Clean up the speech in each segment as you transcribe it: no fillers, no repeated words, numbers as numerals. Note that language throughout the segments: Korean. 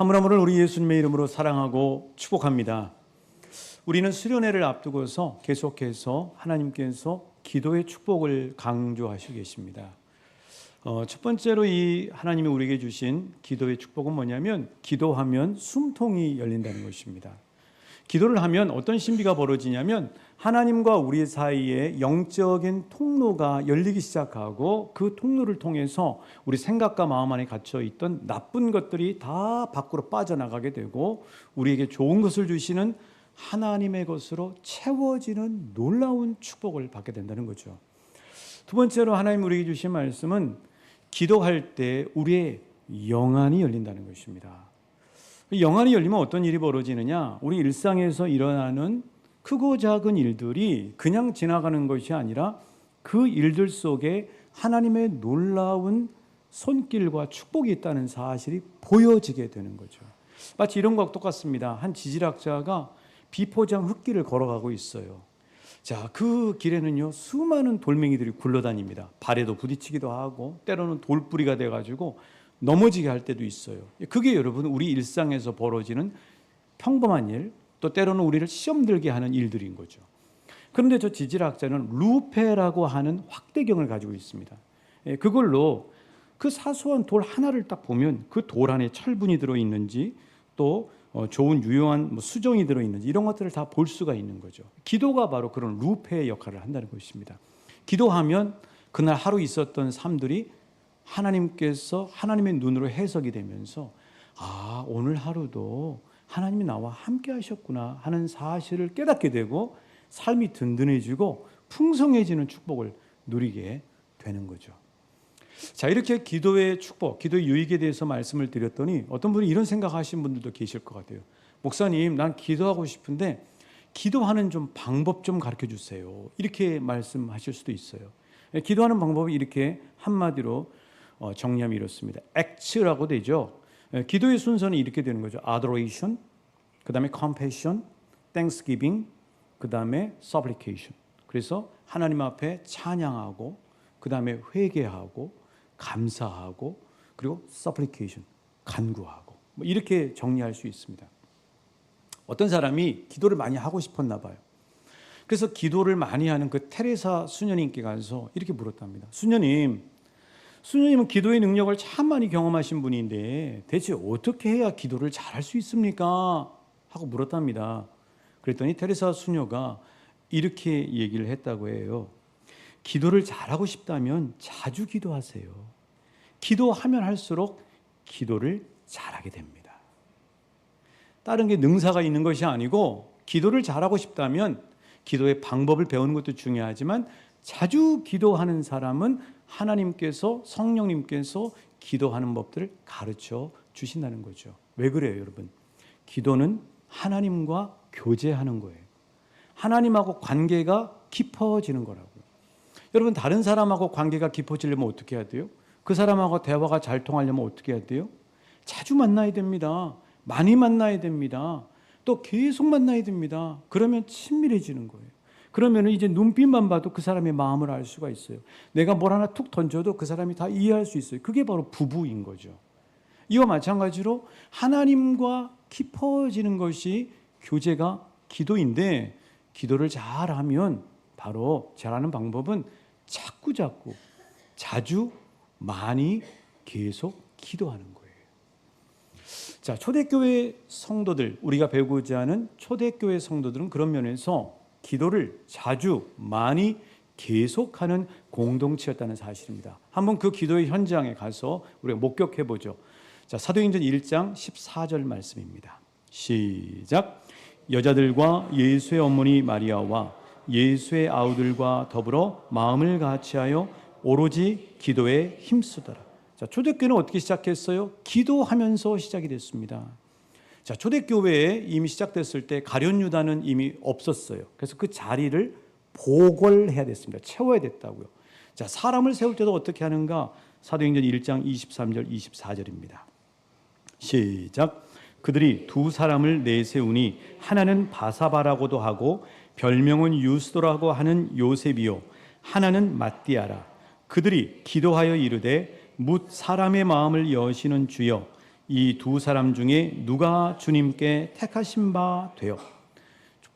한 분 한 분을 우리 예수님의 이름으로 사랑하고 축복합니다. 우리는 수련회를 앞두고서 계속해서 하나님께서 기도의 축복을 강조하시고 계십니다. 첫 번째로 이 하나님이 우리에게 주신 기도의 축복은 뭐냐면 기도하면 숨통이 열린다는 것입니다. 기도를 하면 어떤 신비가 벌어지냐면 하나님과 우리 사이에 영적인 통로가 열리기 시작하고 그 통로를 통해서 우리 생각과 마음 안에 갇혀있던 나쁜 것들이 다 밖으로 빠져나가게 되고 우리에게 좋은 것을 주시는 하나님의 것으로 채워지는 놀라운 축복을 받게 된다는 거죠. 두 번째로 하나님 우리에게 주신 말씀은 기도할 때 우리의 영안이 열린다는 것입니다. 영안이 열리면 어떤 일이 벌어지느냐? 우리 일상에서 일어나는 크고 작은 일들이 그냥 지나가는 것이 아니라 그 일들 속에 하나님의 놀라운 손길과 축복이 있다는 사실이 보여지게 되는 거죠. 마치 이런 것과 똑같습니다. 한 지질학자가 비포장 흙길을 걸어가고 있어요. 자, 그 길에는요 수많은 돌멩이들이 굴러다닙니다. 발에도 부딪히기도 하고 때로는 돌뿌리가 돼가지고 넘어지게 할 때도 있어요. 그게 여러분 우리 일상에서 벌어지는 평범한 일, 또 때로는 우리를 시험 들게 하는 일들인 거죠. 그런데 저 지질학자는 루페라고 하는 확대경을 가지고 있습니다. 그걸로 그 사소한 돌 하나를 딱 보면 그 돌 안에 철분이 들어있는지 또 좋은 유용한 수정이 들어있는지 이런 것들을 다 볼 수가 있는 거죠. 기도가 바로 그런 루페의 역할을 한다는 것입니다. 기도하면 그날 하루 있었던 삶들이 하나님께서 하나님의 눈으로 해석이 되면서 아, 오늘 하루도 하나님이 나와 함께 하셨구나 하는 사실을 깨닫게 되고 삶이 든든해지고 풍성해지는 축복을 누리게 되는 거죠. 자, 이렇게 기도의 축복, 기도의 유익에 대해서 말씀을 드렸더니 어떤 분이 이런 생각하시는 분들도 계실 것 같아요. 목사님, 난 기도하고 싶은데 기도하는 좀 방법 좀 가르쳐 주세요. 이렇게 말씀하실 수도 있어요. 기도하는 방법이 이렇게 한마디로 정리하면 이렇습니다. act라고 되죠. 기도의 순서는 이렇게 되는 거죠. adoration, 그 다음에 compassion, thanksgiving, 그 다음에 supplication. 그래서 하나님 앞에 찬양하고, 그 다음에 회개하고, 감사하고, 그리고 supplication, 간구하고. 이렇게 정리할 수 있습니다. 어떤 사람이 기도를 많이 하고 싶었나 봐요. 그래서 기도를 많이 하는 그 테레사 수녀님께 가서 이렇게 물었답니다. 수녀님은 기도의 능력을 참 많이 경험하신 분인데 대체 어떻게 해야 기도를 잘할 수 있습니까? 하고 물었답니다. 그랬더니 테레사 수녀가 이렇게 얘기를 했다고 해요. 기도를 잘하고 싶다면 자주 기도하세요. 기도하면 할수록 기도를 잘하게 됩니다. 다른 게 능사가 있는 것이 아니고 기도를 잘하고 싶다면 기도의 방법을 배우는 것도 중요하지만 자주 기도하는 사람은 하나님께서 성령님께서 기도하는 법들을 가르쳐 주신다는 거죠. 왜 그래요, 여러분? 기도는 하나님과 교제하는 거예요. 하나님하고 관계가 깊어지는 거라고요. 여러분, 다른 사람하고 관계가 깊어지려면 어떻게 해야 돼요? 그 사람하고 대화가 잘 통하려면 어떻게 해야 돼요? 자주 만나야 됩니다. 많이 만나야 됩니다. 또 계속 만나야 됩니다. 그러면 친밀해지는 거예요. 그러면 이제 눈빛만 봐도 그 사람의 마음을 알 수가 있어요. 내가 뭘 하나 툭 던져도 그 사람이 다 이해할 수 있어요. 그게 바로 부부인 거죠. 이와 마찬가지로 하나님과 깊어지는 것이 교제가 기도인데 기도를 잘하면 바로 잘하는 방법은 자꾸 자주 많이 계속 기도하는 거예요. 자, 초대교회 성도들, 우리가 배우고자 하는 초대교회 성도들은 그런 면에서 기도를 자주 많이 계속하는 공동체였다는 사실입니다. 한번 그 기도의 현장에 가서 우리가 목격해 보죠. 자, 사도행전 1장 14절 말씀입니다. 시작. 여자들과 예수의 어머니 마리아와 예수의 아우들과 더불어 마음을 같이하여 오로지 기도에 힘쓰더라. 자, 초대교회는 어떻게 시작했어요? 기도하면서 시작이 됐습니다. 자, 초대교회에 이미 시작됐을 때 가룟 유다는 이미 없었어요. 그래서 그 자리를 보궐해야 됐습니다. 채워야 됐다고요. 자, 사람을 세울 때도 어떻게 하는가? 사도행전 1장 23절 24절입니다. 시작. 그들이 두 사람을 내세우니 하나는 바사바라고도 하고 별명은 유스도라고 하는 요셉이요 하나는 matti아라. 그들이 기도하여 이르되 뭇 사람의 마음을 여시는 주여 이 두 사람 중에 누가 주님께 택하신 바 되어.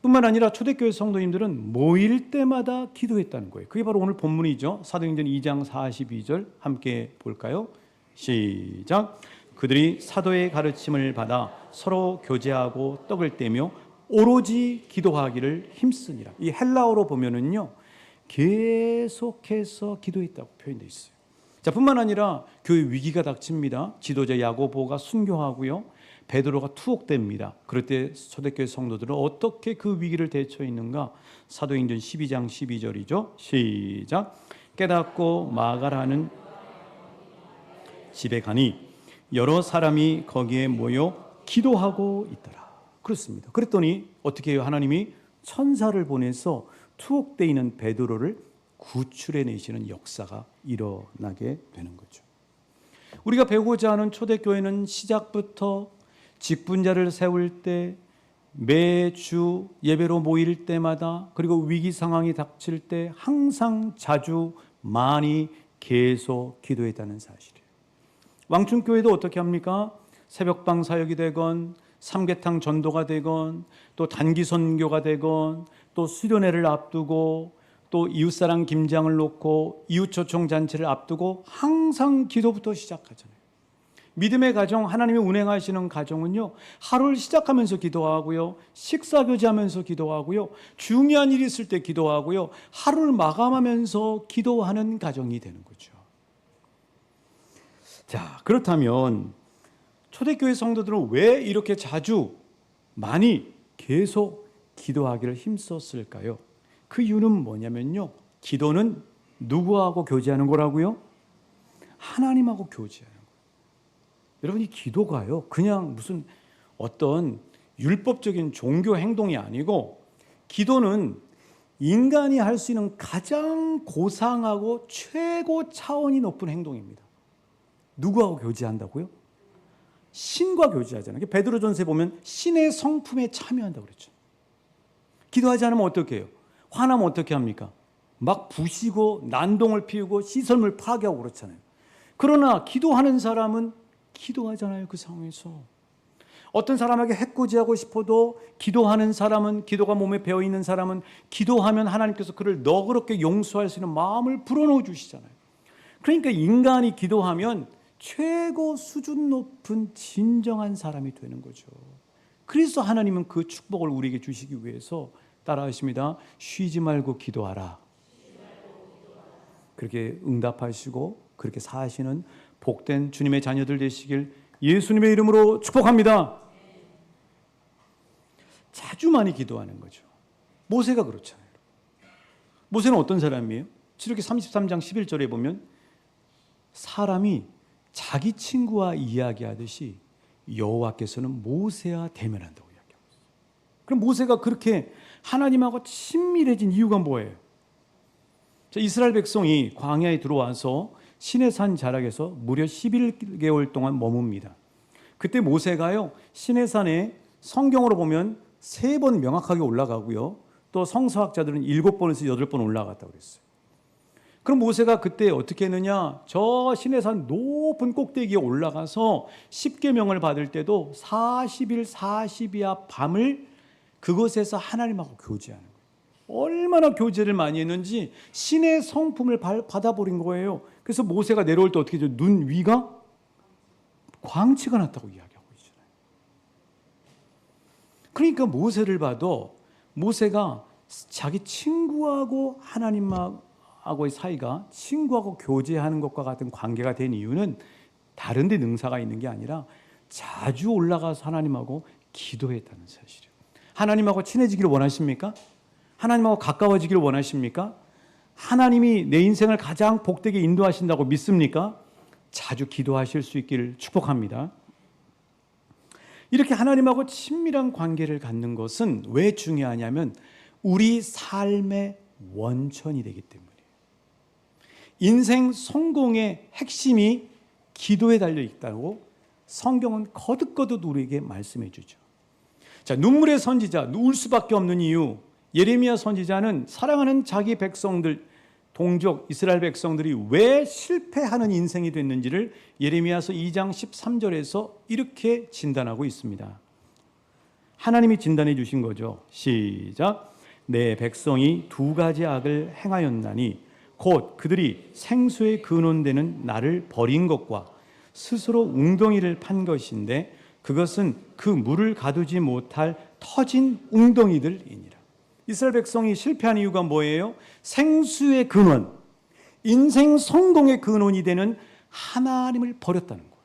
뿐만 아니라 초대교회 성도님들은 모일 때마다 기도했다는 거예요. 그게 바로 오늘 본문이죠. 사도행전 2장 42절 함께 볼까요? 시작. 그들이 사도의 가르침을 받아 서로 교제하고 떡을 떼며 오로지 기도하기를 힘쓰니라. 이 헬라어로 보면은요, 계속해서 기도했다고 표현되어 있어요. 자, 뿐만 아니라 교회 위기가 닥칩니다. 지도자 야고보가 순교하고요, 베드로가 투옥됩니다. 그럴 때 초대교회 성도들은 어떻게 그 위기를 대처했는가? 사도행전 12장 12절이죠. 시작. 깨닫고 마가라는 집에 가니 여러 사람이 거기에 모여 기도하고 있더라. 그렇습니다. 그랬더니 어떻게 해요? 하나님이 천사를 보내서 투옥되어 있는 베드로를 구출해내시는 역사가 일어나게 되는 거죠. 우리가 배우고자 하는 초대교회는 시작부터 직분자를 세울 때, 매주 예배로 모일 때마다, 그리고 위기 상황이 닥칠 때 항상 자주 많이 계속 기도했다는 사실이에요. 왕춘교회도 어떻게 합니까? 새벽방 사역이 되건, 삼계탕 전도가 되건, 또 단기 선교가 되건, 또 수련회를 앞두고, 또 이웃사랑 김장을 놓고 이웃초청 잔치를 앞두고 항상 기도부터 시작하잖아요. 믿음의 가정, 하나님이 운행하시는 가정은요, 하루를 시작하면서 기도하고요, 식사교제하면서 기도하고요, 중요한 일이 있을 때 기도하고요, 하루를 마감하면서 기도하는 가정이 되는 거죠. 자, 그렇다면 초대교회 성도들은 왜 이렇게 자주 많이 계속 기도하기를 힘썼을까요? 그 이유는 뭐냐면요, 기도는 누구하고 교제하는 거라고요? 하나님하고 교제하는 거예요. 여러분, 이 기도가요, 그냥 무슨 어떤 율법적인 종교 행동이 아니고, 기도는 인간이 할 수 있는 가장 고상하고 최고 차원이 높은 행동입니다. 누구하고 교제한다고요? 신과 교제하잖아요. 베드로전서에 보면 신의 성품에 참여한다고 그랬죠. 기도하지 않으면 어떻게 해요? 화나면 어떻게 합니까? 막 부시고 난동을 피우고 시설물 파괴하고 그렇잖아요. 그러나 기도하는 사람은 기도하잖아요. 그 상황에서 어떤 사람에게 해코지하고 싶어도 기도하는 사람은, 기도가 몸에 배어있는 사람은 기도하면 하나님께서 그를 너그럽게 용서할 수 있는 마음을 불어넣어 주시잖아요. 그러니까 인간이 기도하면 최고 수준 높은 진정한 사람이 되는 거죠. 그래서 하나님은 그 축복을 우리에게 주시기 위해서 따라하십니다. 쉬지 말고 기도하라. 그렇게 응답하시고 그렇게 사시는 복된 주님의 자녀들 되시길 예수님의 이름으로 축복합니다. 자주 많이 기도하는 거죠. 모세가 그렇잖아요. 모세는 어떤 사람이에요? 출애굽기 33장 11절에 보면 사람이 자기 친구와 이야기하듯이 여호와께서는 모세와 대면한다고 이야기하고 있어요. 그럼 모세가 그렇게 하나님하고 친밀해진 이유가 뭐예요? 자, 이스라엘 백성이 광야에 들어와서 시내산 자락에서 무려 11개월 동안 머뭅니다. 그때 모세가요, 시내산에 성경으로 보면 3번 명확하게 올라가고요, 또 성서학자들은 7번에서 8번 올라갔다고 그랬어요. 그럼 모세가 그때 어떻게 했느냐? 저 시내산 높은 꼭대기에 올라가서 10계명을 받을 때도 40일 40이야 밤을 그곳에서 하나님하고 교제하는 거예요. 얼마나 교제를 많이 했는지 신의 성품을 받아버린 거예요. 그래서 모세가 내려올 때 어떻게 되죠? 눈 위가 광채가 났다고 이야기하고 있잖아요. 그러니까 모세를 봐도 모세가 자기 친구하고 하나님하고의 사이가 친구하고 교제하는 것과 같은 관계가 된 이유는 다른 데 능사가 있는 게 아니라 자주 올라가서 하나님하고 기도했다는 사실이에요. 하나님하고 친해지기를 원하십니까? 하나님하고 가까워지기를 원하십니까? 하나님이 내 인생을 가장 복되게 인도하신다고 믿습니까? 자주 기도하실 수 있기를 축복합니다. 이렇게 하나님하고 친밀한 관계를 갖는 것은 왜 중요하냐면 우리 삶의 원천이 되기 때문이에요. 인생 성공의 핵심이 기도에 달려 있다고 성경은 거듭거듭 우리에게 말씀해 주죠. 자, 눈물의 선지자, 울 수밖에 없는 이유, 예레미야 선지자는 사랑하는 자기 백성들, 동족 이스라엘 백성들이 왜 실패하는 인생이 됐는지를 예레미야서 2장 13절에서 이렇게 진단하고 있습니다. 하나님이 진단해 주신 거죠. 시작. 내 백성이 두 가지 악을 행하였나니 곧 그들이 생수의 근원되는 나를 버린 것과 스스로 웅덩이를 판 것인데 그것은 그 물을 가두지 못할 터진 웅덩이들이니라. 이스라엘 백성이 실패한 이유가 뭐예요? 생수의 근원, 인생 성공의 근원이 되는 하나님을 버렸다는 거예요.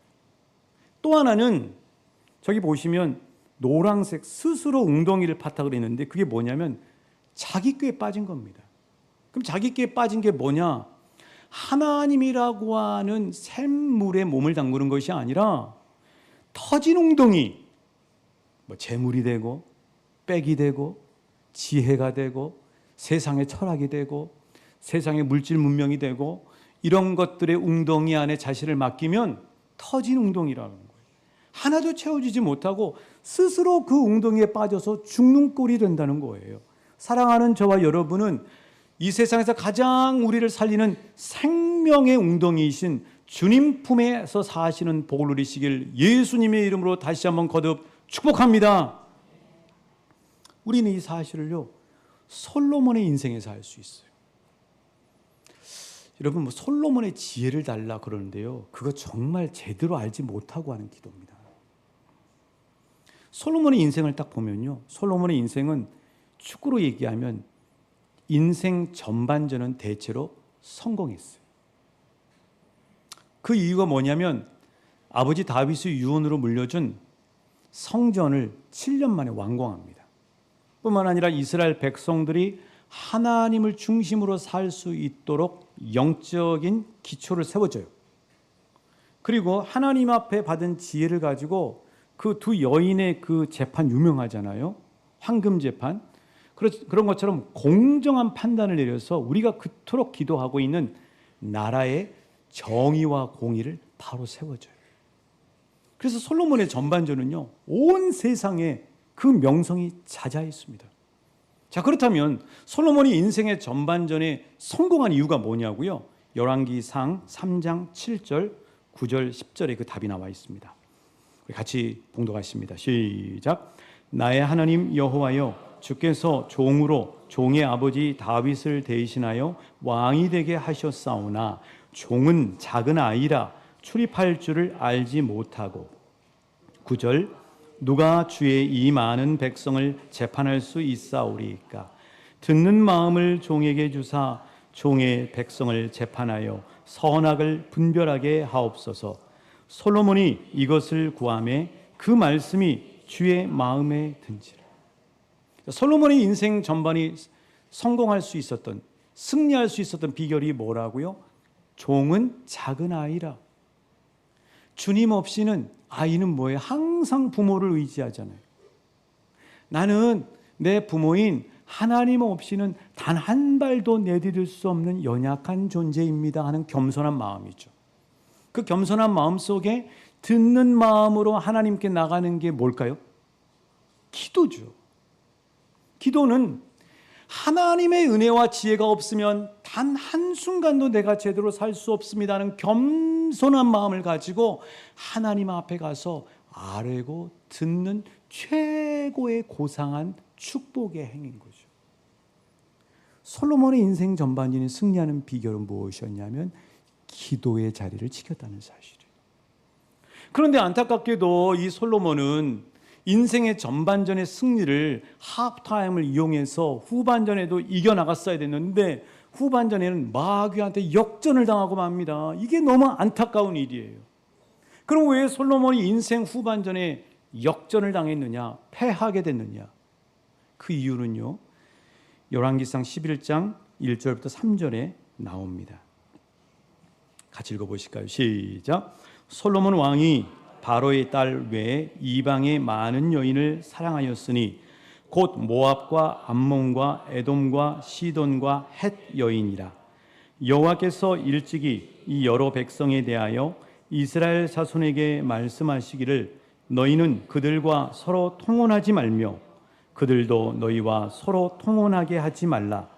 또 하나는 저기 보시면 노란색 스스로 웅덩이를 팠다 그랬는데 그게 뭐냐면 자기 꾀에 빠진 겁니다. 그럼 자기 꾀에 빠진 게 뭐냐? 하나님이라고 하는 샘물에 몸을 담그는 것이 아니라 터진 웅덩이, 뭐 재물이 되고 빽이 되고 지혜가 되고 세상의 철학이 되고 세상의 물질 문명이 되고 이런 것들의 웅덩이 안에 자신을 맡기면 터진 웅덩이라는 거예요. 하나도 채워지지 못하고 스스로 그 웅덩이에 빠져서 죽는 꼴이 된다는 거예요. 사랑하는 저와 여러분은 이 세상에서 가장 우리를 살리는 생명의 웅덩이이신 주님 품에서 사시는 복을 누리시길 예수님의 이름으로 다시 한번 거듭 축복합니다. 우리는 이 사실을요 솔로몬의 인생에서 알 수 있어요. 여러분 뭐 솔로몬의 지혜를 달라 그러는데요, 그거 정말 제대로 알지 못하고 하는 기도입니다. 솔로몬의 인생을 딱 보면요, 솔로몬의 인생은 축구로 얘기하면 인생 전반전은 대체로 성공했어요. 그 이유가 뭐냐면 아버지 다윗의 유언으로 물려준 성전을 7년 만에 완공합니다. 뿐만 아니라 이스라엘 백성들이 하나님을 중심으로 살 수 있도록 영적인 기초를 세워줘요. 그리고 하나님 앞에 받은 지혜를 가지고 그 두 여인의 그 재판 유명하잖아요. 황금 재판. 그런 것처럼 공정한 판단을 내려서 우리가 그토록 기도하고 있는 나라의 정의와 공의를 바로 세워줘요. 그래서 솔로몬의 전반전은요, 온 세상에 그 명성이 자자했습니다. 자, 그렇다면 솔로몬이 인생의 전반전에 성공한 이유가 뭐냐고요? 열왕기상 3장 7절, 9절, 10절에 그 답이 나와 있습니다. 우리 같이 봉독하십니다. 시작. 나의 하나님 여호와여, 주께서 종으로 종의 아버지 다윗을 대신하여 왕이 되게 하셨사오나 종은 작은 아이라 출입할 줄을 알지 못하고. 9절. 누가 주의 이 많은 백성을 재판할 수 있사오리까? 듣는 마음을 종에게 주사 종의 백성을 재판하여 선악을 분별하게 하옵소서. 솔로몬이 이것을 구하매 그 말씀이 주의 마음에 든지라. 솔로몬의 인생 전반이 성공할 수 있었던, 승리할 수 있었던 비결이 뭐라고요? 종은 작은 아이라. 주님 없이는 아이는 뭐예요? 항상 부모를 의지하잖아요. 나는 내 부모인 하나님 없이는 단 한 발도 내디딜 수 없는 연약한 존재입니다 하는 겸손한 마음이죠. 그 겸손한 마음 속에 듣는 마음으로 하나님께 나가는 게 뭘까요? 기도죠. 기도는 하나님의 은혜와 지혜가 없으면 단 한순간도 내가 제대로 살 수 없습니다 하는 겸손한 마음을 가지고 하나님 앞에 가서 아뢰고 듣는 최고의 고상한 축복의 행인 거죠. 솔로몬의 인생 전반전이 승리하는 비결은 무엇이었냐면 기도의 자리를 지켰다는 사실이에요. 그런데 안타깝게도 이 솔로몬은 인생의 전반전의 승리를 하프타임을 이용해서 후반전에도 이겨나갔어야 됐는데 후반전에는 마귀한테 역전을 당하고 맙니다. 이게 너무 안타까운 일이에요. 그럼 왜 솔로몬이 인생 후반전에 역전을 당했느냐, 패하게 됐느냐? 그 이유는요, 열왕기상 11장 1절부터 3절에 나옵니다. 같이 읽어보실까요? 시작. 솔로몬 왕이 바로의 딸 외에 이방의 많은 여인을 사랑하였으니 곧 모압과 암몬과 에돔과 시돈과 헷 여인이라. 여호와께서 일찍이 이 여러 백성에 대하여 이스라엘 자손에게 말씀하시기를 너희는 그들과 서로 통혼하지 말며 그들도 너희와 서로 통혼하게 하지 말라.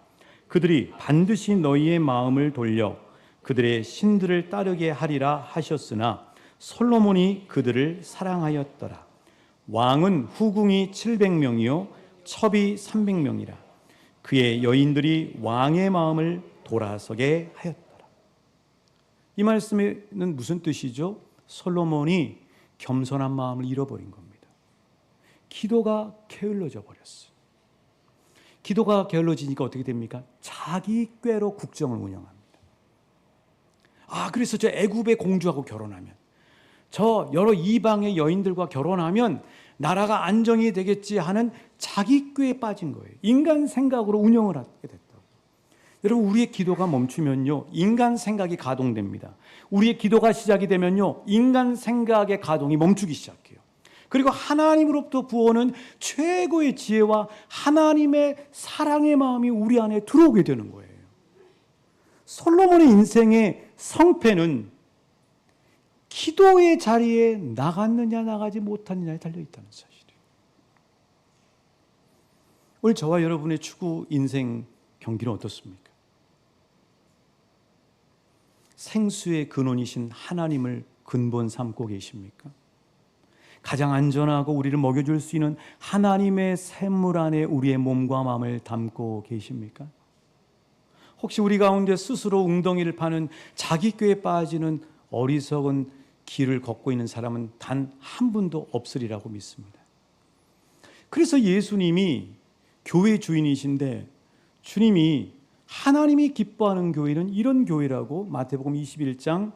그들이 반드시 너희의 마음을 돌려 그들의 신들을 따르게 하리라 하셨으나 솔로몬이 그들을 사랑하였더라. 왕은 후궁이 700명이요 첩이 300명이라. 그의 여인들이 왕의 마음을 돌아서게 하였더라. 이 말씀에는 무슨 뜻이죠? 솔로몬이 겸손한 마음을 잃어버린 겁니다. 기도가 게을러져 버렸어요. 기도가 게을러지니까 어떻게 됩니까? 자기 꾀로 국정을 운영합니다. 그래서 저 애굽의 공주하고 결혼하면, 저 여러 이방의 여인들과 결혼하면 나라가 안정이 되겠지 하는 자기 꾀에 빠진 거예요. 인간 생각으로 운영을 하게 됐다고. 여러분, 우리의 기도가 멈추면요, 인간 생각이 가동됩니다. 우리의 기도가 시작이 되면요, 인간 생각의 가동이 멈추기 시작해요. 그리고 하나님으로부터 부어오는 최고의 지혜와 하나님의 사랑의 마음이 우리 안에 들어오게 되는 거예요. 솔로몬의 인생의 성패는 기도의 자리에 나갔느냐 나가지 못하느냐에 달려있다는 사실이에요. 오늘 저와 여러분의 추구 인생 경기는 어떻습니까? 생수의 근원이신 하나님을 근본 삼고 계십니까? 가장 안전하고 우리를 먹여줄 수 있는 하나님의 샘물 안에 우리의 몸과 마음을 담고 계십니까? 혹시 우리 가운데 스스로 웅덩이를 파는 자기 꾀에 빠지는 어리석은 길을 걷고 있는 사람은 단 한 분도 없으리라고 믿습니다. 그래서 예수님이 교회 주인이신데 주님이 하나님이 기뻐하는 교회는 이런 교회라고 마태복음 21장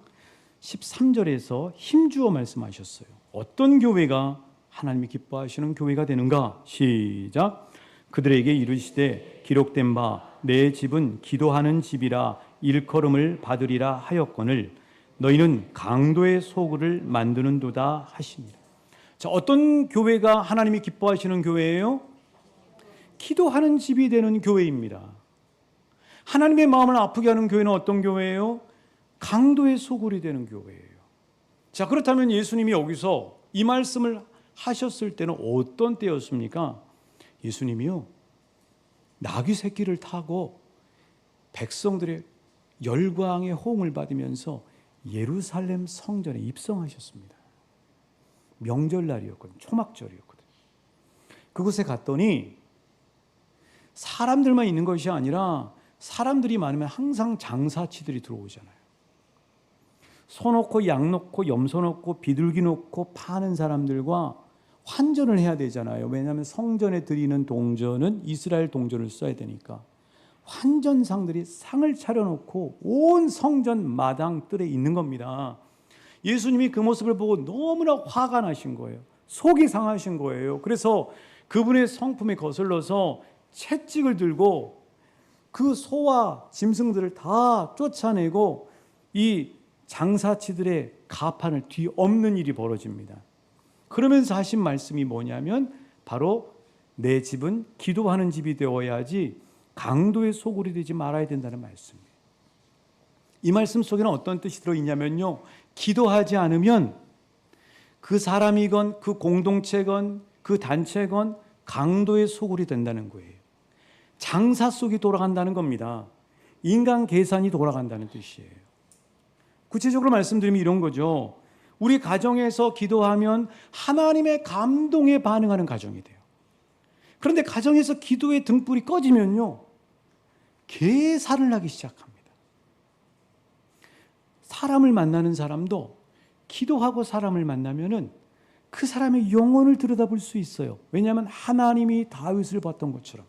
13절에서 힘주어 말씀하셨어요. 어떤 교회가 하나님이 기뻐하시는 교회가 되는가? 시작. 그들에게 이르시되 기록된 바 내 집은 기도하는 집이라 일컬음을 받으리라 하였거늘 너희는 강도의 소굴을 만드는도다 하시니라. 자, 어떤 교회가 하나님이 기뻐하시는 교회예요? 기도하는 집이 되는 교회입니다. 하나님의 마음을 아프게 하는 교회는 어떤 교회예요? 강도의 소굴이 되는 교회예요. 자, 그렇다면 예수님이 여기서 이 말씀을 하셨을 때는 어떤 때였습니까? 예수님이요, 나귀 새끼를 타고 백성들의 열광의 호응을 받으면서 예루살렘 성전에 입성하셨습니다. 명절날이었거든요. 초막절이었거든요. 그곳에 갔더니 사람들만 있는 것이 아니라 사람들이 많으면 항상 장사치들이 들어오잖아요. 소 놓고 양 놓고 염소 놓고 비둘기 놓고 파는 사람들과 환전을 해야 되잖아요. 왜냐하면 성전에 드리는 동전은 이스라엘 동전을 써야 되니까 환전상들이 상을 차려놓고 온 성전 마당 뜰에 있는 겁니다. 예수님이 그 모습을 보고 너무나 화가 나신 거예요. 속이 상하신 거예요. 그래서 그분의 성품에 거슬러서 채찍을 들고 그 소와 짐승들을 다 쫓아내고 이 장사치들의 가판을 뒤엎는 일이 벌어집니다. 그러면서 하신 말씀이 뭐냐면 바로 내 집은 기도하는 집이 되어야지 강도의 소굴이 되지 말아야 된다는 말씀이에요. 이 말씀 속에는 어떤 뜻이 들어있냐면요, 기도하지 않으면 그 사람이건 그 공동체건 그 단체건 강도의 소굴이 된다는 거예요. 장사 속이 돌아간다는 겁니다. 인간 계산이 돌아간다는 뜻이에요. 구체적으로 말씀드리면 이런 거죠. 우리 가정에서 기도하면 하나님의 감동에 반응하는 가정이 돼요. 그런데 가정에서 기도의 등불이 꺼지면요, 계산을 하기 시작합니다. 사람을 만나는 사람도 기도하고 사람을 만나면은 그 사람의 영혼을 들여다볼 수 있어요. 왜냐하면 하나님이 다윗을 봤던 것처럼.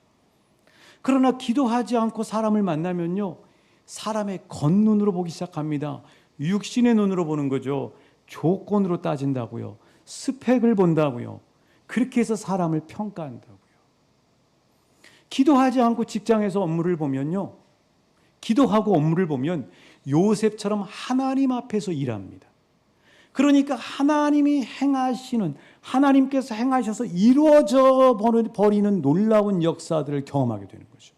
그러나 기도하지 않고 사람을 만나면요, 사람의 겉눈으로 보기 시작합니다. 육신의 눈으로 보는 거죠. 조건으로 따진다고요. 스펙을 본다고요. 그렇게 해서 사람을 평가한다고요. 기도하지 않고 직장에서 업무를 보면요, 기도하고 업무를 보면 요셉처럼 하나님 앞에서 일합니다. 그러니까 하나님이 행하시는, 하나님께서 행하셔서 이루어져 버리는 놀라운 역사들을 경험하게 되는 거죠.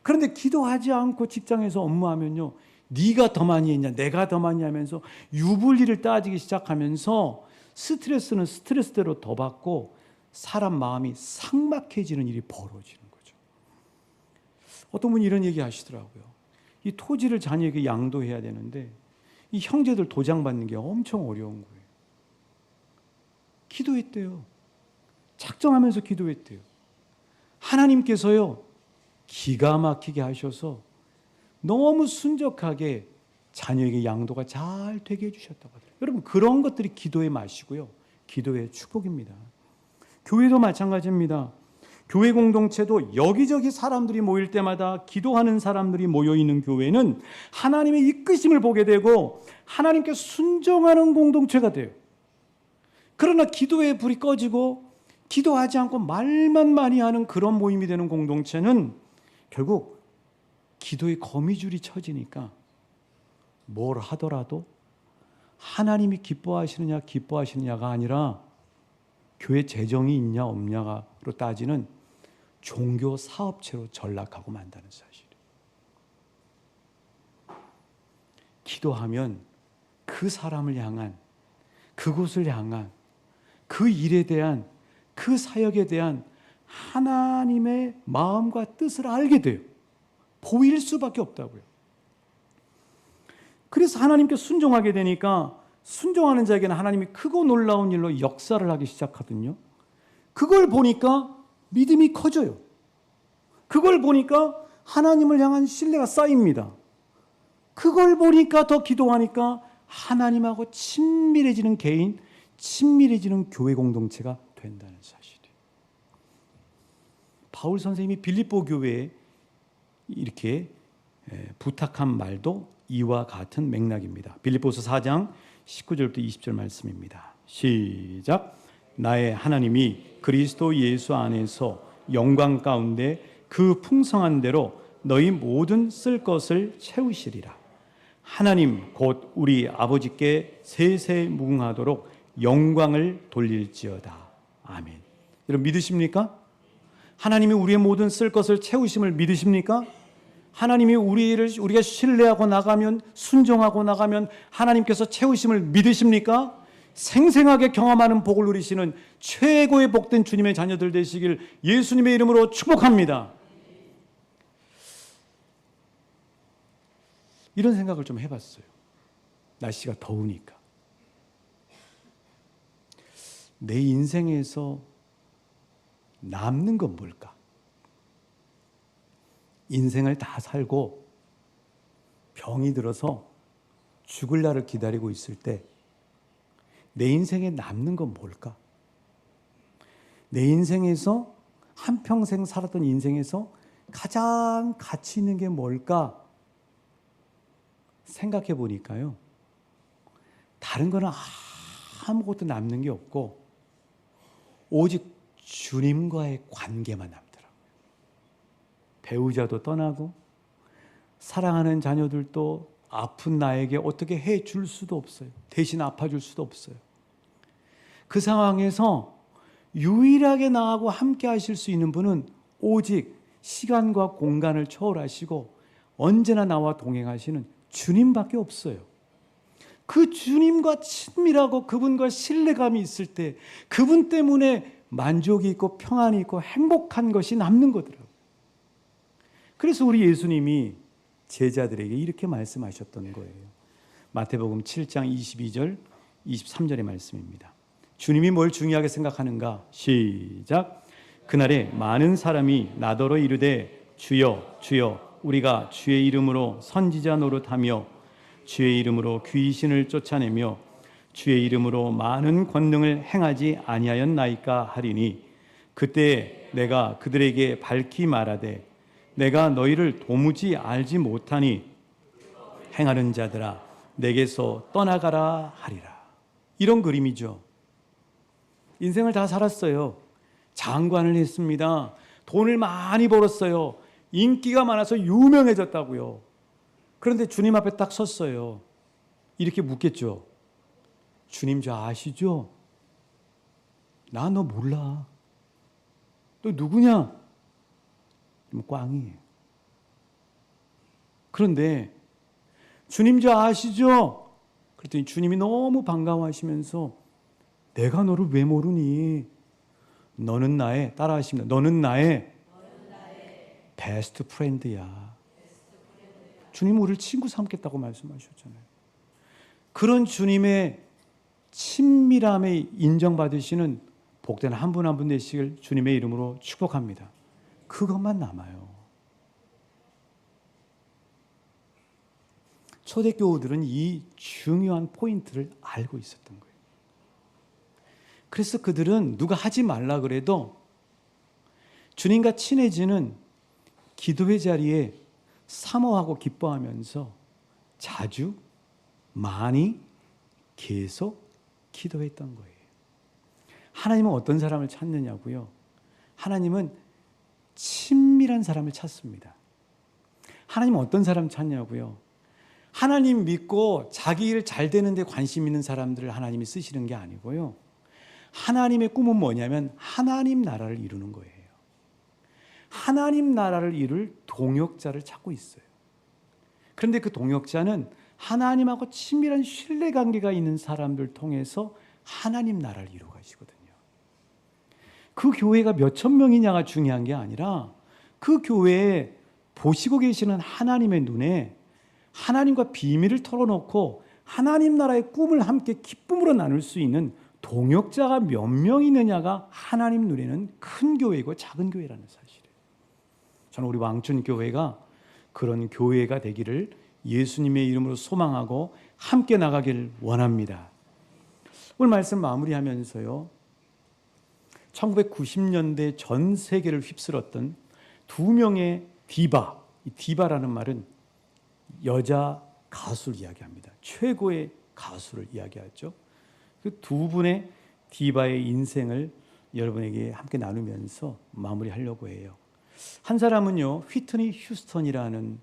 그런데 기도하지 않고 직장에서 업무하면요, 네가 더 많이 했냐, 내가 더 많이 하면서 유불리를 따지기 시작하면서 스트레스는 스트레스대로 더 받고 사람 마음이 삭막해지는 일이 벌어지는 거죠. 어떤 분이 이런 얘기 하시더라고요. 이 토지를 자녀에게 양도해야 되는데 이 형제들 도장 받는 게 엄청 어려운 거예요. 기도했대요. 작정하면서 기도했대요. 하나님께서요, 기가 막히게 하셔서 너무 순적하게 자녀에게 양도가 잘 되게 해주셨다고 하더라고요. 여러분, 그런 것들이 기도의 맛이고요, 기도의 축복입니다. 교회도 마찬가지입니다. 교회 공동체도 여기저기 사람들이 모일 때마다 기도하는 사람들이 모여있는 교회는 하나님의 이끄심을 보게 되고 하나님께 순종하는 공동체가 돼요. 그러나 기도의 불이 꺼지고 기도하지 않고 말만 많이 하는 그런 모임이 되는 공동체는 결국 기도의 거미줄이 쳐지니까 뭘 하더라도 하나님이 기뻐하시느냐가 아니라 교회 재정이 있냐 없냐로 따지는 종교 사업체로 전락하고 만다는 사실이에요. 기도하면 그 사람을 향한, 그곳을 향한, 그 일에 대한, 그 사역에 대한 하나님의 마음과 뜻을 알게 돼요. 보일 수밖에 없다고요. 그래서 하나님께 순종하게 되니까 순종하는 자에게는 하나님이 크고 놀라운 일로 역사를 하기 시작하거든요. 그걸 보니까 믿음이 커져요. 그걸 보니까 하나님을 향한 신뢰가 쌓입니다. 그걸 보니까 더 기도하니까 하나님하고 친밀해지는 개인, 친밀해지는 교회 공동체가 된다는 사실이에요. 바울 선생님이 빌립보 교회에 이렇게 부탁한 말도 이와 같은 맥락입니다. 빌립보서 4장 19절부터 20절 말씀입니다. 시작. 나의 하나님이 그리스도 예수 안에서 영광 가운데 그 풍성한 대로 너희 모든 쓸 것을 채우시리라. 하나님 곧 우리 아버지께 세세 무궁하도록 영광을 돌릴지어다. 아멘. 여러분 믿으십니까? 하나님이 우리의 모든 쓸 것을 채우심을 믿으십니까? 하나님이 우리가 신뢰하고 나가면, 순종하고 나가면 하나님께서 채우심을 믿으십니까? 생생하게 경험하는 복을 누리시는 최고의 복된 주님의 자녀들 되시길 예수님의 이름으로 축복합니다. 이런 생각을 좀 해봤어요. 날씨가 더우니까. 내 인생에서 남는 건 뭘까? 인생을 다 살고 병이 들어서 죽을 날을 기다리고 있을 때 내 인생에 남는 건 뭘까? 내 인생에서 한평생 살았던 인생에서 가장 가치 있는 게 뭘까? 생각해 보니까요, 다른 거는 아무것도 남는 게 없고 오직 주님과의 관계만 남더라고요. 배우자도 떠나고 사랑하는 자녀들도 아픈 나에게 어떻게 해줄 수도 없어요. 대신 아파줄 수도 없어요. 그 상황에서 유일하게 나하고 함께 하실 수 있는 분은 오직 시간과 공간을 초월하시고 언제나 나와 동행하시는 주님밖에 없어요. 그 주님과 친밀하고 그분과 신뢰감이 있을 때 그분 때문에 만족이 있고 평안이 있고 행복한 것이 남는 거더라고요. 그래서 우리 예수님이 제자들에게 이렇게 말씀하셨던 거예요. 마태복음 7장 22절 23절의 말씀입니다. 주님이 뭘 중요하게 생각하는가? 시작. 그날에 많은 사람이 나더러 이르되 주여 주여 우리가 주의 이름으로 선지자 노릇하며 주의 이름으로 귀신을 쫓아내며 주의 이름으로 많은 권능을 행하지 아니하였나이까 하리니 그때 내가 그들에게 밝히 말하되 내가 너희를 도무지 알지 못하니 행하는 자들아 내게서 떠나가라 하리라. 이런 그림이죠. 인생을 다 살았어요. 장관을 했습니다. 돈을 많이 벌었어요. 인기가 많아서 유명해졌다고요. 그런데 주님 앞에 딱 섰어요. 이렇게 묻겠죠. 주님 저 아시죠? 나 너 몰라. 너 누구냐? 꽝이에요. 그런데 주님 저 아시죠? 그랬더니 주님이 너무 반가워하시면서 내가 너를 왜 모르니? 너는 나의, 따라하십니다. 너는 나의 베스트 프렌드야. 주님은 우리를 친구 삼겠다고 말씀하셨잖아요. 그런 주님의 친밀함에 인정받으시는 복된 한 분 한 분 되시길 주님의 이름으로 축복합니다. 그것만 남아요. 초대교우들은 이 중요한 포인트를 알고 있었던 거예요. 그래서 그들은 누가 하지 말라 그래도 주님과 친해지는 기도의 자리에 사모하고 기뻐하면서 자주 많이 계속 기도했던 거예요. 하나님은 어떤 사람을 찾느냐고요? 하나님은 친밀한 사람을 찾습니다. 하나님은 어떤 사람 찾냐고요? 하나님 믿고 자기 일 잘 되는데 관심 있는 사람들을 하나님이 쓰시는 게 아니고요. 하나님의 꿈은 뭐냐면 하나님 나라를 이루는 거예요. 하나님 나라를 이룰 동역자를 찾고 있어요. 그런데 그 동역자는 하나님하고 친밀한 신뢰관계가 있는 사람들 통해서 하나님 나라를 이루어 가시거든요. 그 교회가 몇천 명이냐가 중요한 게 아니라 그 교회에 보시고 계시는 하나님의 눈에 하나님과 비밀을 털어놓고 하나님 나라의 꿈을 함께 기쁨으로 나눌 수 있는 동역자가 몇 명 있느냐가 하나님 눈에는 큰 교회이고 작은 교회라는 사실이에요. 저는 우리 왕춘교회가 그런 교회가 되기를 예수님의 이름으로 소망하고 함께 나가길 원합니다. 오늘 말씀 마무리하면서요, 1990년대 전 세계를 휩쓸었던 두 명의 디바, 이 디바라는 말은 여자 가수를 이야기합니다. 최고의 가수를 이야기하죠. 그 두 분의 디바의 인생을 여러분에게 함께 나누면서 마무리하려고 해요. 한 사람은요, 휘트니 휴스턴이라는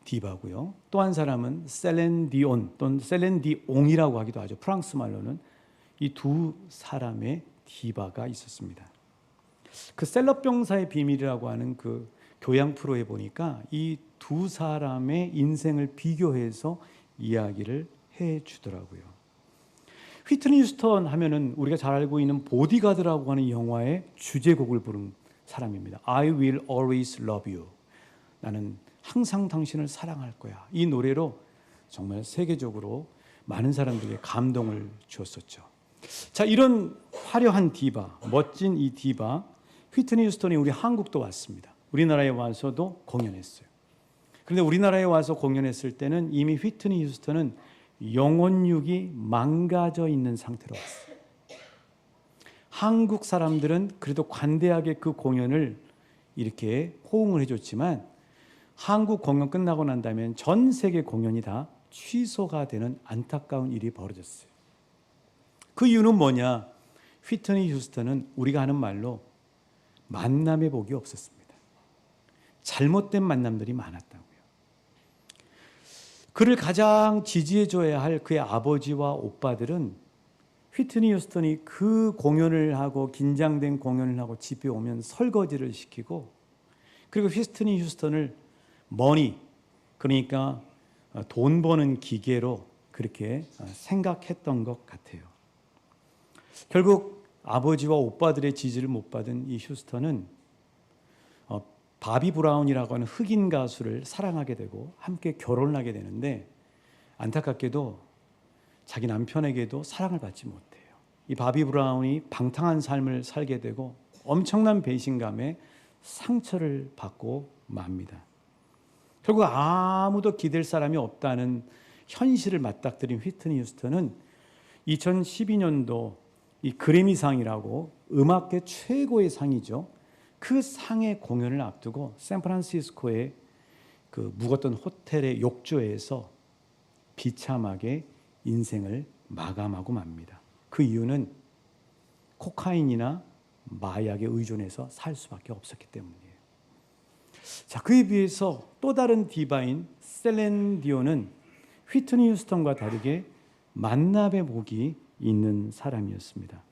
디바고요. 또 한 사람은 셀렌 디온 또는 셀렌 디옹이라고 하기도 하죠. 프랑스 말로는. 이 두 사람의 디바가 있었습니다. 그 셀럽병사의 비밀이라고 하는 그 교양 프로에 보니까 이 두 사람의 인생을 비교해서 이야기를 해 주더라고요. 휘트니 휴스턴 하면은 우리가 잘 알고 있는 보디가드라고 하는 영화의 주제곡을 부른 사람입니다. I will always love you. 나는 항상 당신을 사랑할 거야. 이 노래로 정말 세계적으로 많은 사람들에게 감동을 주었었죠. 자, 이런 화려한 디바, 멋진 이 디바 휘트니 휴스턴이 우리 한국도 왔습니다. 우리나라에 와서도 공연했어요. 그런데 우리나라에 와서 공연했을 때는 이미 휘트니 휴스턴은 영혼육이 망가져 있는 상태로 왔어요. 한국 사람들은 그래도 관대하게 그 공연을 이렇게 호응을 해줬지만 한국 공연 끝나고 난 다음엔 전 세계 공연이 다 취소가 되는 안타까운 일이 벌어졌어요. 그 이유는 뭐냐? 휘트니 휴스턴은 우리가 하는 말로 만남의 복이 없었습니다. 잘못된 만남들이 많았다고요. 그를 가장 지지해줘야 할 그의 아버지와 오빠들은 휘트니 휴스턴이 그 공연을 하고 긴장된 공연을 하고 집에 오면 설거지를 시키고 그리고 휘트니 휴스턴을 머니, 그러니까 돈 버는 기계로 그렇게 생각했던 것 같아요. 결국 아버지와 오빠들의 지지를 못 받은 이 휴스턴은 바비 브라운이라고 하는 흑인 가수를 사랑하게 되고 함께 결혼을 하게 되는데 안타깝게도 자기 남편에게도 사랑을 받지 못해요. 이 바비 브라운이 방탕한 삶을 살게 되고 엄청난 배신감에 상처를 받고 맙니다. 결국 아무도 기댈 사람이 없다는 현실을 맞닥뜨린 휘트니 휴스턴은 2012년도 이 그래미상이라고 음악계 최고의 상이죠. 그 상의 공연을 앞두고 샌프란시스코의 그 묵었던 호텔의 욕조에서 비참하게 인생을 마감하고 맙니다. 그 이유는 코카인이나 마약에 의존해서 살 수밖에 없었기 때문이에요. 자, 그에 비해서 또 다른 디바인 셀렌 디온은 휘트니 휴스턴과 다르게 만남의 복이 있는 사람이었습니다.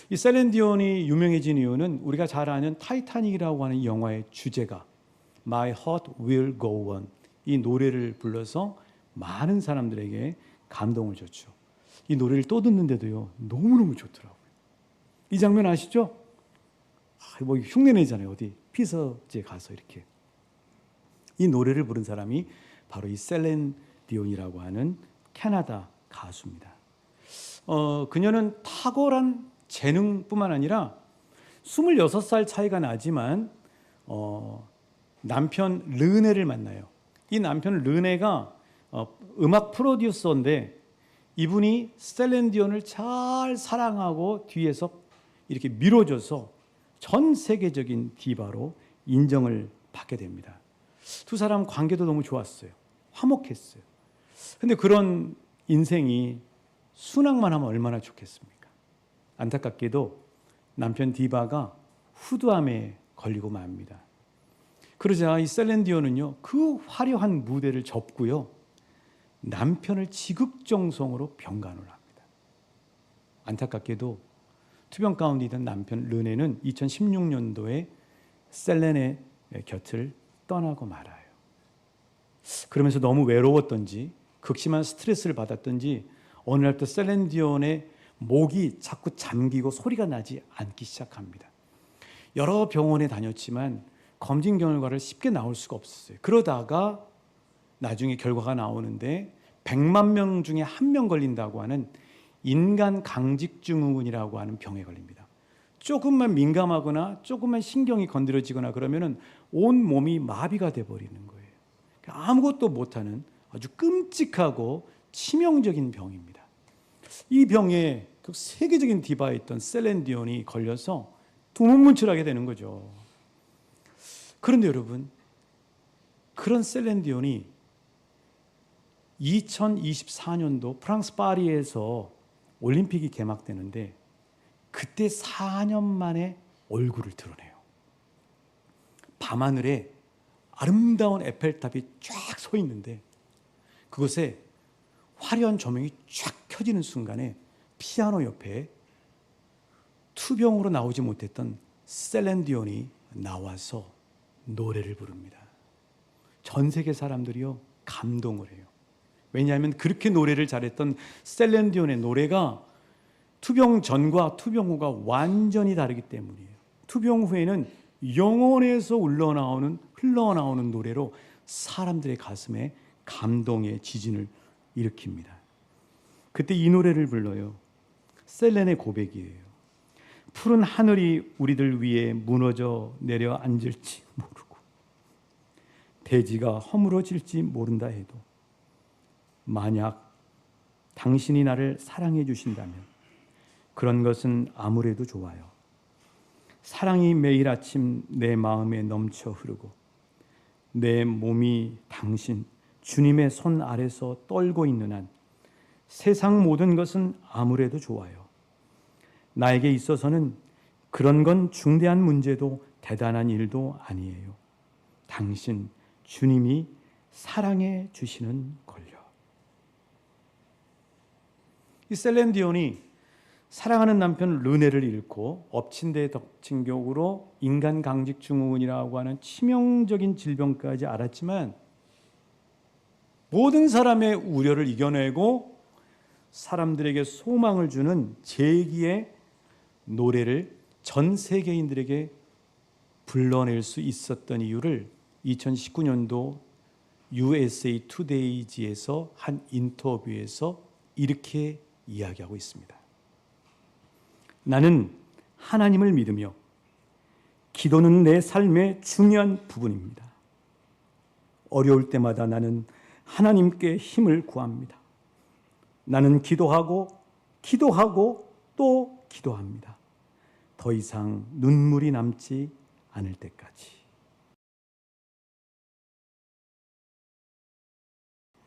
이 셀렌 디온이 유명해진 이유는 우리가 잘 아는 타이타닉이라고 하는 영화의 주제가 My Heart Will Go On, 이 노래를 불러서 많은 사람들에게 감동을 줬죠. 이 노래를 또 듣는데도요, 너무너무 좋더라고요. 이 장면 아시죠? 뭐 흉내내잖아요. 어디 피서지에 가서 이렇게. 이 노래를 부른 사람이 바로 이 셀렌 디온이라고 하는 캐나다 가수입니다. 그녀는 탁월한 재능뿐만 아니라 26살 차이가 나지만 남편 르네를 만나요. 이 남편 르네가 음악 프로듀서인데 이분이 셀렌 디온을 잘 사랑하고 뒤에서 이렇게 밀어줘서 전 세계적인 디바로 인정을 받게 됩니다. 두 사람 관계도 너무 좋았어요. 화목했어요. 근데 그런 인생이 순항만 하면 얼마나 좋겠습니까? 안타깝게도 남편 디바가 후두암에 걸리고 맙니다. 그러자 이 셀렌 디온은요, 그 화려한 무대를 접고요, 남편을 지극정성으로 병간호를 합니다. 안타깝게도 투병 가운데 있던 남편 르네는 2016년도에 셀렌의 곁을 떠나고 말아요. 그러면서 너무 외로웠던지 극심한 스트레스를 받았던지 어느 날 또 셀렌 디온의 목이 자꾸 잠기고 소리가 나지 않기 시작합니다. 여러 병원에 다녔지만 검진 결과를 쉽게 나올 수가 없었어요. 그러다가 나중에 결과가 나오는데 100만 명 중에 1명 걸린다고 하는 인간 강직증후군이라고 하는 병에 걸립니다. 조금만 민감하거나 조금만 신경이 건드려지거나 그러면은 온 몸이 마비가 돼버리는 거예요. 아무것도 못하는 아주 끔찍하고 치명적인 병입니다. 이 병에 그 세계적인 디바였던 셀렌 디온이 걸려서 두문문출하게 되는 거죠. 그런데 여러분, 그런 셀렌 디온이 2024년도 프랑스 파리에서 올림픽이 개막되는데 그때 4년 만에 얼굴을 드러내요. 밤하늘에 아름다운 에펠탑이 쫙 서 있는데 그곳에 화려한 조명이 쫙 켜지는 순간에 피아노 옆에 투병으로 나오지 못했던 셀렌 디온이 나와서 노래를 부릅니다. 전 세계 사람들이요 감동을 해요. 왜냐하면 그렇게 노래를 잘했던 셀렌 디온의 노래가 투병 전과 투병 후가 완전히 다르기 때문이에요. 투병 후에는 영혼에서 흘러나오는 노래로 사람들의 가슴에 감동의 지진을 일으킵니다. 그때 이 노래를 불러요. 셀렌의 고백이에요. 푸른 하늘이 우리들 위에 무너져 내려앉을지 모르고 대지가 허물어질지 모른다 해도 만약 당신이 나를 사랑해 주신다면 그런 것은 아무래도 좋아요. 사랑이 매일 아침 내 마음에 넘쳐 흐르고 내 몸이 당신 주님의 손 아래서 떨고 있는 한 세상 모든 것은 아무래도 좋아요. 나에게 있어서는 그런 건 중대한 문제도 대단한 일도 아니에요. 당신 주님이 사랑해 주시는 걸요. 이 셀렌 디온이 사랑하는 남편 르네를 잃고 엎친 데 덮친 격으로 인간 강직증후군이라고 하는 치명적인 질병까지 앓았지만 모든 사람의 우려를 이겨내고 사람들에게 소망을 주는 재기의 노래를 전 세계인들에게 불러낼 수 있었던 이유를 2019년도 USA 투데이지에서 한 인터뷰에서 이렇게 이야기하고 있습니다. 나는 하나님을 믿으며 기도는 내 삶의 중요한 부분입니다. 어려울 때마다 나는 하나님께 힘을 구합니다. 나는 기도하고 또 기도합니다. 더 이상 눈물이 남지 않을 때까지.